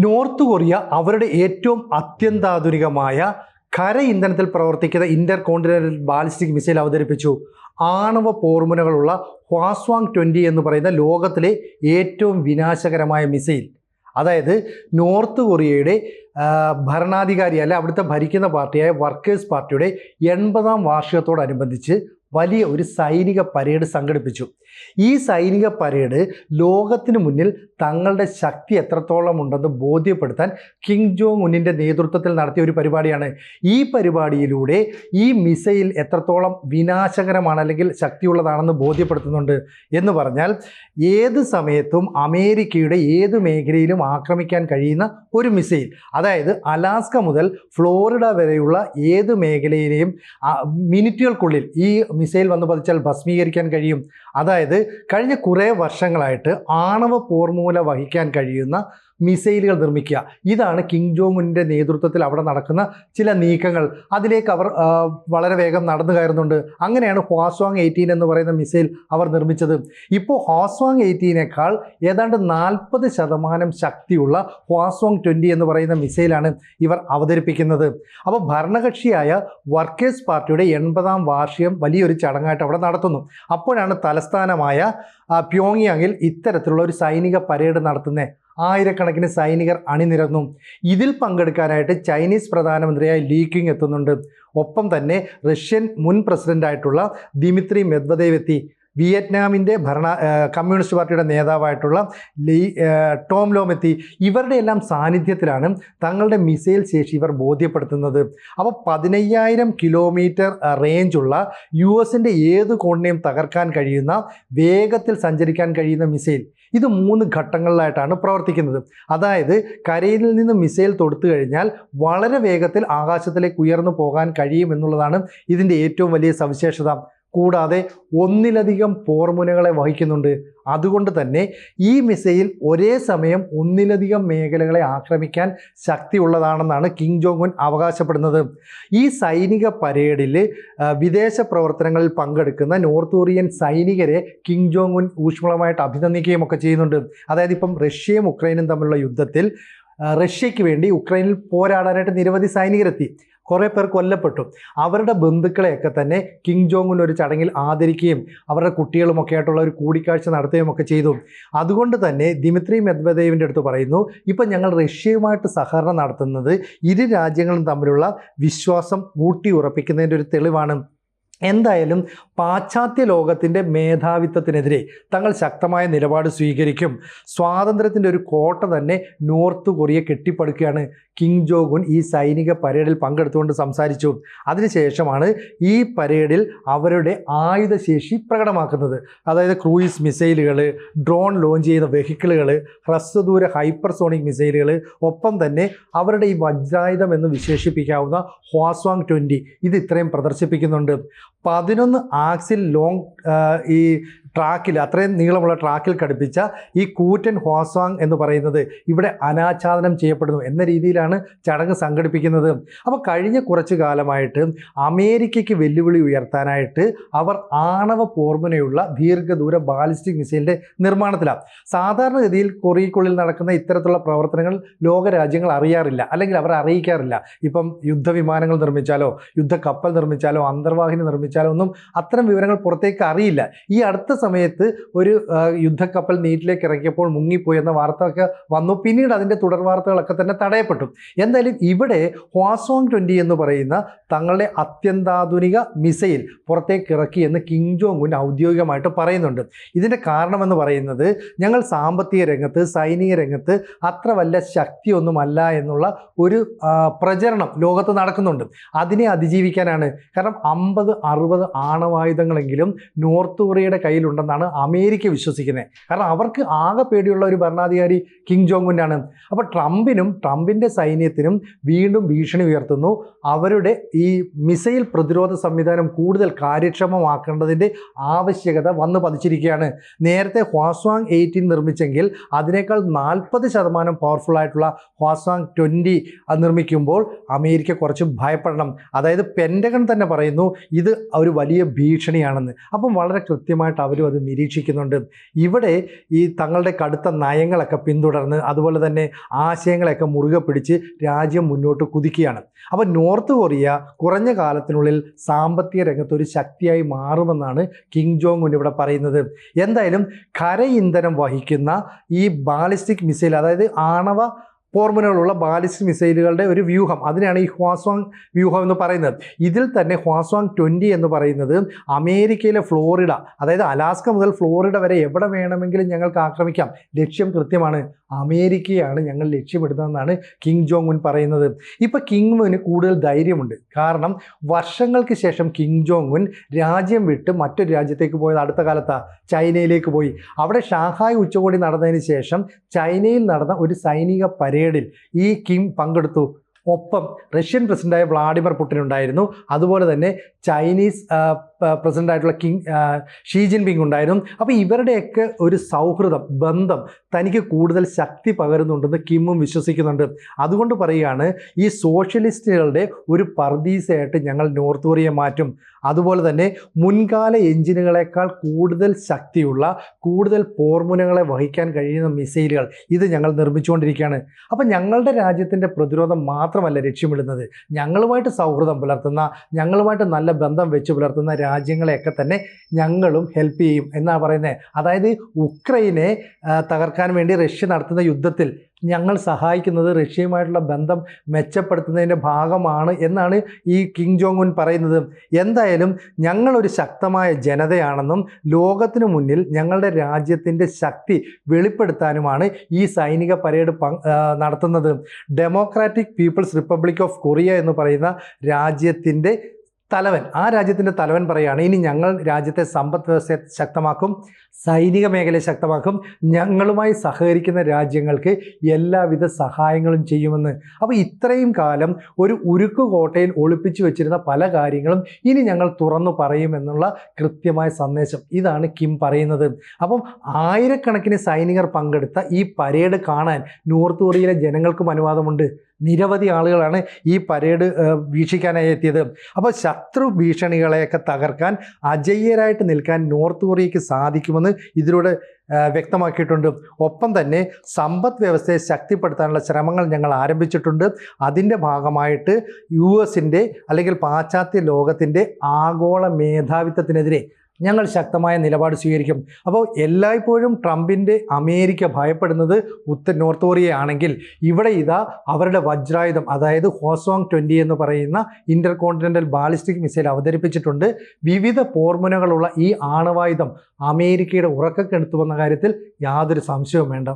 North Korea അവരുടെ ഏറ്റവും അത്യന്താധുനികമായ ഖര ഇന്ധനത്തിൽ പ്രവർത്തിക്കുന്ന ഇന്റർ കോണ്ടിനെന്റൽ ബാലിസ്റ്റിക് മിസൈൽ അവതരിപ്പിച്ചു. ആണവ പോർമുനകളുള്ള ഹ്വാസ്വാങ് 20 എന്ന് പറയുന്ന ലോകത്തിലെ ഏറ്റവും വിനാശകരമായ മിസൈൽ. അതായത് നോർത്ത് കൊറിയയുടെ ഭരണാധികാരി അല്ല അവിടുത്തെ ഭരിക്കുന്ന പാർട്ടിയായ വർക്കേഴ്സ് പാർട്ടിയുടെ 80ാം വാർഷികത്തോടനുബന്ധിച്ച് വലിയ ഒരു സൈനിക പരേഡ് സംഘടിപ്പിച്ചു. ഈ സൈനിക പരേഡ് ലോകത്തിന് മുന്നിൽ തങ്ങളുടെ ശക്തി എത്രത്തോളം ഉണ്ടെന്ന് ബോധ്യപ്പെടുത്താൻ കിം ജോങ് ഉന്നിൻ്റെ നേതൃത്വത്തിൽ നടത്തിയ ഒരു പരിപാടിയാണ്. ഈ പരിപാടിയിലൂടെ ഈ മിസൈൽ എത്രത്തോളം വിനാശകരമാണ് അല്ലെങ്കിൽ ശക്തിയുള്ളതാണെന്ന് ബോധ്യപ്പെടുത്തുന്നുണ്ട്. എന്ന് പറഞ്ഞാൽ ഏത് സമയത്തും അമേരിക്കയുടെ ഏത് മേഖലയിലും ആക്രമിക്കാൻ കഴിയുന്ന ഒരു മിസൈൽ. അതായത് അലാസ്ക മുതൽ ഫ്ലോറിഡ വരെയുള്ള ഏത് മേഖലയിലെയും മിനിറ്റുകൾക്കുള്ളിൽ ഈ മിസൈൽ വന്ന് പതിച്ചാൽ ഭസ്മീകരിക്കാൻ കഴിയും. അതായത് കഴിഞ്ഞ കുറേ വർഷങ്ങളായിട്ട് ആണവ പോർമുന വഹിക്കാൻ കഴിയുന്ന മിസൈലുകൾ നിർമ്മിക്കുക. ഇതാണ് കിം ജോങ് ഉന്നിൻ്റെ നേതൃത്വത്തിൽ അവിടെ നടക്കുന്ന ചില നീക്കങ്ങൾ. അതിലേക്ക് അവർ വളരെ വേഗം നടന്നു കയറുന്നുണ്ട്. അങ്ങനെയാണ് ഹ്വാസ്വാങ് 18 എന്ന് പറയുന്ന മിസൈൽ അവർ നിർമ്മിച്ചത്. ഇപ്പോൾ ഹ്വാസ്വാങ് 18നേക്കാൾ ഏതാണ്ട് 40% ശക്തിയുള്ള ഹ്വാസ്വാങ് 20 എന്ന് പറയുന്ന മിസൈലാണ് ഇവർ അവതരിപ്പിക്കുന്നത്. അപ്പോൾ ഭരണകക്ഷിയായ വർക്കേഴ്സ് പാർട്ടിയുടെ 80ാം വാർഷികം വലിയൊരു ചടങ്ങായിട്ട് അവിടെ നടത്തുന്നു. അപ്പോഴാണ് തലസ്ഥാനമായ പ്യോങ്യാങ്ങിൽ ഇത്തരത്തിലുള്ള ഒരു സൈനിക പരേഡ് നടത്തുന്നത്. ആയിരക്കണക്കിന് സൈനികർ അണിനിരന്നു. ഇതിൽ പങ്കെടുക്കാനായിട്ട് ചൈനീസ് പ്രധാനമന്ത്രിയായ ലീ ക്വിങ് എത്തുന്നുണ്ട്. ഒപ്പം തന്നെ റഷ്യൻ മുൻ പ്രസിഡൻ്റായിട്ടുള്ള ദിമിത്രി മെദ്വദേവ് എത്തി. വിയറ്റ്നാമിൻ്റെ കമ്മ്യൂണിസ്റ്റ് പാർട്ടിയുടെ നേതാവായിട്ടുള്ള ടോം ലോം എത്തി. ഇവരുടെ എല്ലാം സാന്നിധ്യത്തിലാണ് തങ്ങളുടെ മിസൈൽ ശേഷി ഇവർ ബോധ്യപ്പെടുത്തുന്നത്. അപ്പോൾ 15,000 കിലോമീറ്റർ റേഞ്ചുള്ള US-ൻ്റെ ഏത് കോണിനെയും തകർക്കാൻ കഴിയുന്ന, വേഗത്തിൽ സഞ്ചരിക്കാൻ കഴിയുന്ന മിസൈൽ. ഇത് 3 ഘട്ടങ്ങളിലായിട്ടാണ് പ്രവർത്തിക്കുന്നത്. അതായത് കരയിൽ നിന്ന് മിസൈൽ തൊടുത്തു കഴിഞ്ഞാൽ വളരെ വേഗത്തിൽ ആകാശത്തിലേക്ക് ഉയർന്നു പോകാൻ കഴിയും എന്നുള്ളതാണ് ഇതിൻ്റെ ഏറ്റവും വലിയ സവിശേഷത. കൂടാതെ ഒന്നിലധികം പോർമുനകളെ വഹിക്കുന്നുണ്ട്. അതുകൊണ്ട് തന്നെ ഈ മിസൈൽ ഒരേ സമയം ഒന്നിലധികം മേഖലകളെ ആക്രമിക്കാൻ ശക്തിയുള്ളതാണെന്നാണ് കിം ജോങ് ഉൻ അവകാശപ്പെടുന്നത്. ഈ സൈനിക പരേഡിൽ വിദേശ പ്രവർത്തനങ്ങളിൽ പങ്കെടുക്കുന്ന നോർത്ത് കൊറിയൻ സൈനികരെ കിം ജോങ് ഉൻ ഊഷ്മളമായിട്ട് അഭിനന്ദിക്കുകയും ഒക്കെ ചെയ്യുന്നുണ്ട്. അതായത് ഇപ്പം റഷ്യയും ഉക്രൈനും തമ്മിലുള്ള യുദ്ധത്തിൽ റഷ്യയ്ക്ക് വേണ്ടി ഉക്രൈനിൽ പോരാടാനായിട്ട് നിരവധി സൈനികരെത്തി. കുറേ പേർ കൊല്ലപ്പെട്ടു. അവരുടെ ബന്ധുക്കളെയൊക്കെ തന്നെ കിം ജോങ് ഉൻ ഒരു ചടങ്ങിൽ ആദരിക്കുകയും അവരുടെ കുട്ടികളുമൊക്കെ ആയിട്ടുള്ള ഒരു കൂടിക്കാഴ്ച നടത്തുകയും ഒക്കെ ചെയ്തു. അതുകൊണ്ട് തന്നെ ദിമിത്രി മെദ്വദേവിൻ്റെ അടുത്ത് പറയുന്നു, ഇപ്പം ഞങ്ങൾ റഷ്യയുമായിട്ട് സഹകരണം നടത്തുന്നത് ഇരു രാജ്യങ്ങളും തമ്മിലുള്ള വിശ്വാസം ഊട്ടി ഉറപ്പിക്കുന്നതിൻ്റെ ഒരു തെളിവാണ്. എന്തായാലും പാശ്ചാത്യ ലോകത്തിൻ്റെ മേധാവിത്വത്തിനെതിരെ തങ്ങൾ ശക്തമായ നിലപാട് സ്വീകരിക്കും. സ്വാതന്ത്ര്യത്തിൻ്റെ ഒരു കോട്ട തന്നെ നോർത്ത് കൊറിയ കെട്ടിപ്പടുക്കുകയാണ്. കിം ജോങ് ഉൻ ഈ സൈനിക പരേഡിൽ പങ്കെടുത്തുകൊണ്ട് സംസാരിച്ചു. അതിനുശേഷമാണ് ഈ പരേഡിൽ അവരുടെ ആയുധശേഷി പ്രകടമാക്കുന്നത്. അതായത് ക്രൂയിസ് മിസൈലുകൾ, ഡ്രോൺ ലോഞ്ച് ചെയ്യുന്ന വെഹിക്കിളുകൾ, ഹ്രസ്വദൂര ഹൈപ്പർസോണിക് മിസൈലുകൾ, ഒപ്പം തന്നെ അവരുടെ ഈ വജ്രായുധം എന്ന് വിശേഷിപ്പിക്കാവുന്ന ഹ്വാസ്വാങ് 20 ഇത് ഇത്രയും പ്രദർശിപ്പിക്കുന്നുണ്ട്. 11 ആക്സിൽ ലോങ് ഈ ട്രാക്കിൽ, അത്രയും നീളമുള്ള ട്രാക്കിൽ ഘടിപ്പിച്ച ഈ കൂറ്റൻ ഹ്വാസ്വാങ് എന്ന് പറയുന്നത് ഇവിടെ അനാച്ഛാദനം ചെയ്യപ്പെടുന്നു എന്ന രീതിയിലാണ് ചടങ്ങ് സംഘടിപ്പിക്കുന്നത്. അപ്പോൾ കഴിഞ്ഞ കുറച്ചു കാലമായിട്ട് അമേരിക്കയ്ക്ക് വെല്ലുവിളി ഉയർത്താനായിട്ട് അവർ ആണവ പോർമുനയുള്ള ദീർഘദൂര ബാലിസ്റ്റിക് മിസൈലിൻ്റെ നിർമ്മാണത്തിലാണ്. സാധാരണഗതിയിൽ കൊറിയയ്ക്കുള്ളിൽ നടക്കുന്ന ഇത്തരത്തിലുള്ള പ്രവർത്തനങ്ങൾ ലോകരാജ്യങ്ങൾ അറിയാറില്ല, അല്ലെങ്കിൽ അവർ അറിയിക്കാറില്ല. ഇപ്പം യുദ്ധവിമാനങ്ങൾ നിർമ്മിച്ചാലോ യുദ്ധക്കപ്പൽ നിർമ്മിച്ചാലോ അന്തർവാഹിനി നിർമ്മിച്ചാലോ ഒന്നും അത്തരം വിവരങ്ങൾ പുറത്തേക്ക് അറിയില്ല. ഈ അടുത്ത സമയത്ത് ഒരു യുദ്ധക്കപ്പൽ നീറ്റിലേക്ക് ഇറക്കിയപ്പോൾ മുങ്ങിപ്പോയി എന്ന വാർത്തയൊക്കെ വന്നു. പിന്നീട് അതിൻ്റെ തുടർ വാർത്തകളൊക്കെ തന്നെ തടയപ്പെട്ടു. എന്തായാലും ഇവിടെ ഹ്വാസ്വാങ് 20 എന്ന് പറയുന്ന തങ്ങളുടെ അത്യന്താധുനിക മിസൈൽ പുറത്തേക്ക് ഇറക്കി എന്ന് കിം ജോങ് ഉൻ ഔദ്യോഗികമായിട്ട് പറയുന്നുണ്ട്. ഇതിൻ്റെ കാരണമെന്ന് പറയുന്നത് ഞങ്ങൾ സാമ്പത്തിക രംഗത്ത്, സൈനിക രംഗത്ത് അത്ര വല്ല ശക്തിയൊന്നുമല്ല എന്നുള്ള ഒരു പ്രചരണം ലോകത്ത് നടക്കുന്നുണ്ട്. അതിനെ അതിജീവിക്കാനാണ്. കാരണം 50-60 ആണവായുധങ്ങളെങ്കിലും നോർത്ത് കൊറിയയുടെ കയ്യിലുണ്ടെന്നാണ് അമേരിക്ക വിശ്വസിക്കുന്നത്. കാരണം അവർക്ക് ആകെ പേടിയുള്ള ഒരു ഭരണാധികാരി കിം ജോങ് ഉന്നാണ്. അപ്പോൾ ട്രംപിൻ്റെ സൈന്യത്തിനും വീണ്ടും ഭീഷണി ഉയർത്തുന്നു. അവരുടെ ഈ മിസൈൽ പ്രതിരോധ സംവിധാനം കൂടുതൽ കാര്യക്ഷമമാക്കേണ്ടതിൻ്റെ ആവശ്യകത വന്നു പതിച്ചിരിക്കുകയാണ്. നേരത്തെ ഹ്വാസ്വാങ് 18 നിർമ്മിച്ചെങ്കിൽ അതിനേക്കാൾ 40% പവർഫുൾ ആയിട്ടുള്ള ഹ്വാസ്വാങ് 20 നിർമ്മിക്കുമ്പോൾ അമേരിക്ക കുറച്ച് ഭയപ്പെടണം. അതായത് പെൻറ്റഗൺ തന്നെ പറയുന്നു ഇത് ഒരു വലിയ ഭീഷണിയാണെന്ന്. അപ്പം വളരെ കൃത്യമായിട്ട് അവരും അത് നിരീക്ഷിക്കുന്നുണ്ട്. ഇവിടെ ഈ തങ്ങളുടെ കടുത്ത നയങ്ങളൊക്കെ പിന്തുടർന്ന് അതുപോലെ തന്നെ ആശയങ്ങളെയൊക്കെ മുറുകെ പിടിച്ച് രാജ്യം മുന്നോട്ട് കുതിക്കുകയാണ്. അപ്പോൾ നോർത്ത് കൊറിയ കുറഞ്ഞ കാലത്തിനുള്ളിൽ സാമ്പത്തിക രംഗത്ത് ഒരു ശക്തിയായി മാറുമെന്നാണ് കിം ജോങ് ഉൻ ഇവിടെ പറയുന്നത്. എന്തായാലും കര ഇന്ധനം വഹിക്കുന്ന ഈ ബാലിസ്റ്റിക് മിസൈൽ, അതായത് ആണവ പോർമുനകളുള്ള ബാലിസ്റ്റിക് മിസൈലുകളുടെ ഒരു വ്യൂഹം, അതിനാണ് ഈ ഹ്വാസ്വാങ് വ്യൂഹം എന്ന് പറയുന്നത്. ഇതിൽ തന്നെ ഹ്വാസ്വാങ് 20 എന്ന് പറയുന്നത് അമേരിക്കയിലെ ഫ്ലോറിഡ, അതായത് അലാസ്ക മുതൽ ഫ്ലോറിഡ വരെ എവിടെ വേണമെങ്കിലും ഞങ്ങൾക്ക് ആക്രമിക്കാം, ലക്ഷ്യം കൃത്യമാണ്, അമേരിക്കയാണ് ഞങ്ങൾ ലക്ഷ്യമിടുന്നതെന്നാണ് കിം ജോങ് ഉൻ പറയുന്നത്. ഇപ്പോൾ കിം ഉന് കൂടുതൽ ധൈര്യമുണ്ട്. കാരണം വർഷങ്ങൾക്ക് ശേഷം കിം ജോങ് ഉൻ രാജ്യം വിട്ട് മറ്റൊരു രാജ്യത്തേക്ക് പോയത് അടുത്ത കാലത്താണ്, ചൈനയിലേക്ക് പോയി. അവിടെ ഷാങ്ഹായ് ഉച്ചകോടി നടന്നതിന് ശേഷം ചൈനയിൽ നടന്ന ഒരു സൈനിക പരേഡിൽ ഈ കിം പങ്കെടുത്തു. ഒപ്പം റഷ്യൻ പ്രസിഡൻ്റായ വ്ളാഡിമിർ പുടിൻ ഉണ്ടായിരുന്നു. അതുപോലെ തന്നെ ചൈനീസ് പ്രസിഡൻ്റായിട്ടുള്ള ഷീ ജിൻപിങ് ഉണ്ടായിരുന്നു. അപ്പോൾ ഇവരുടെയൊക്കെ ഒരു സൗഹൃദം, ബന്ധം തനിക്ക് കൂടുതൽ ശക്തി പകരുന്നുണ്ടെന്ന് കിമ്മും വിശ്വസിക്കുന്നുണ്ട്. അതുകൊണ്ട് പറയുകയാണ്, ഈ സോഷ്യലിസ്റ്റുകളുടെ ഒരു പർദീസയായിട്ട് ഞങ്ങൾ നോർത്ത് കൊറിയ മാറ്റും. അതുപോലെ തന്നെ മുൻകാല എഞ്ചിനുകളെക്കാൾ കൂടുതൽ ശക്തിയുള്ള, കൂടുതൽ പോർമുനകളെ വഹിക്കാൻ കഴിയുന്ന മിസൈലുകൾ ഇത് ഞങ്ങൾ നിർമ്മിച്ചുകൊണ്ടിരിക്കുകയാണ്. അപ്പം ഞങ്ങളുടെ രാജ്യത്തിൻ്റെ പ്രതിരോധം മാത്രമല്ല ലക്ഷ്യമിടുന്നത്, ഞങ്ങളുമായിട്ട് സൗഹൃദം പുലർത്തുന്ന, ഞങ്ങളുമായിട്ട് നല്ല ബന്ധം വെച്ച് പുലർത്തുന്ന രാജ്യങ്ങളെയൊക്കെ തന്നെ ഞങ്ങളും ഹെൽപ്പ് ചെയ്യും എന്നാണ് പറയുന്നത്. അതായത് ഉക്രൈനെ തകർക്കാൻ വേണ്ടി റഷ്യ നടത്തുന്ന യുദ്ധത്തിൽ ഞങ്ങൾ സഹായിക്കുന്നത് റഷ്യയുമായിട്ടുള്ള ബന്ധം മെച്ചപ്പെടുത്തുന്നതിൻ്റെ ഭാഗമാണ് എന്നാണ് ഈ കിം ജോങ് ഉൻ പറയുന്നത്. എന്തായാലും ഞങ്ങളൊരു ശക്തമായ ജനതയാണെന്നും ലോകത്തിനു മുന്നിൽ ഞങ്ങളുടെ രാജ്യത്തിൻ്റെ ശക്തി വെളിപ്പെടുത്താനുമാണ് ഈ സൈനിക പരേഡ് നടത്തുന്നത്. Democratic People's Republic of Korea എന്ന് പറയുന്ന രാജ്യത്തിൻ്റെ തലവൻ, ആ രാജ്യത്തിൻ്റെ തലവൻ പറയുകയാണ്, ഇനി ഞങ്ങൾ രാജ്യത്തെ സമ്പദ് വ്യവസ്ഥയെ ശക്തമാക്കും, സൈനിക മേഖലയെ ശക്തമാക്കും, ഞങ്ങളുമായി സഹകരിക്കുന്ന രാജ്യങ്ങൾക്ക് എല്ലാവിധ സഹായങ്ങളും ചെയ്യുമെന്ന്. അപ്പോൾ ഇത്രയും കാലം ഒരു ഉരുക്കു കോട്ടയിൽ ഒളിപ്പിച്ചു വെച്ചിരുന്ന പല കാര്യങ്ങളും ഇനി ഞങ്ങൾ തുറന്നു പറയുമെന്നുള്ള കൃത്യമായ സന്ദേശം ഇതാണ് കിം പറയുന്നത്. അപ്പം ആയിരക്കണക്കിന് സൈനികർ പങ്കെടുത്ത ഈ പരേഡ് കാണാൻ നോർത്ത് കൊറിയയിലെ ജനങ്ങൾക്കും അനുവാദമുണ്ട്. നിരവധി ആളുകളാണ് ഈ പരേഡ് വീക്ഷിക്കാനായി എത്തിയത്. അപ്പോൾ ശത്രു ഭീഷണികളെയൊക്കെ തകർക്കാൻ അജയ്യരായിട്ട് നിൽക്കാൻ നോർത്ത് കൊറിയയ്ക്ക് സാധിക്കുമെന്ന് ഇതിലൂടെ വ്യക്തമാക്കിയിട്ടുണ്ട്. ഒപ്പം തന്നെ സമ്പദ് വ്യവസ്ഥയെ ശക്തിപ്പെടുത്താനുള്ള ശ്രമങ്ങൾ ഞങ്ങൾ ആരംഭിച്ചിട്ടുണ്ട്. അതിൻ്റെ ഭാഗമായിട്ട് US-ൻ്റെ അല്ലെങ്കിൽ പാശ്ചാത്യ ലോകത്തിൻ്റെ ആഗോള മേധാവിത്വത്തിനെതിരെ ഞങ്ങൾ ശക്തമായ നിലപാട് സ്വീകരിക്കും. അപ്പോൾ എല്ലായ്പ്പോഴും ട്രംപിൻ്റെ അമേരിക്ക ഭയപ്പെടുന്നത് നോർത്ത് കൊറിയയാണെങ്കിൽ ഇവിടെ ഇതാ അവരുടെ വജ്രായുധം, അതായത് ഹ്വാസ്വാങ് 20 എന്ന് പറയുന്ന ഇൻ്റർകോണ്ടിനെൻ്റൽ ബാലിസ്റ്റിക് മിസൈൽ അവതരിപ്പിച്ചിട്ടുണ്ട്. വിവിധ പോർമുനകളുള്ള ഈ ആണവായുധം അമേരിക്കയുടെ ഉറക്കക്കെടുത്തുവെന്ന കാര്യത്തിൽ യാതൊരു സംശയവും വേണ്ട.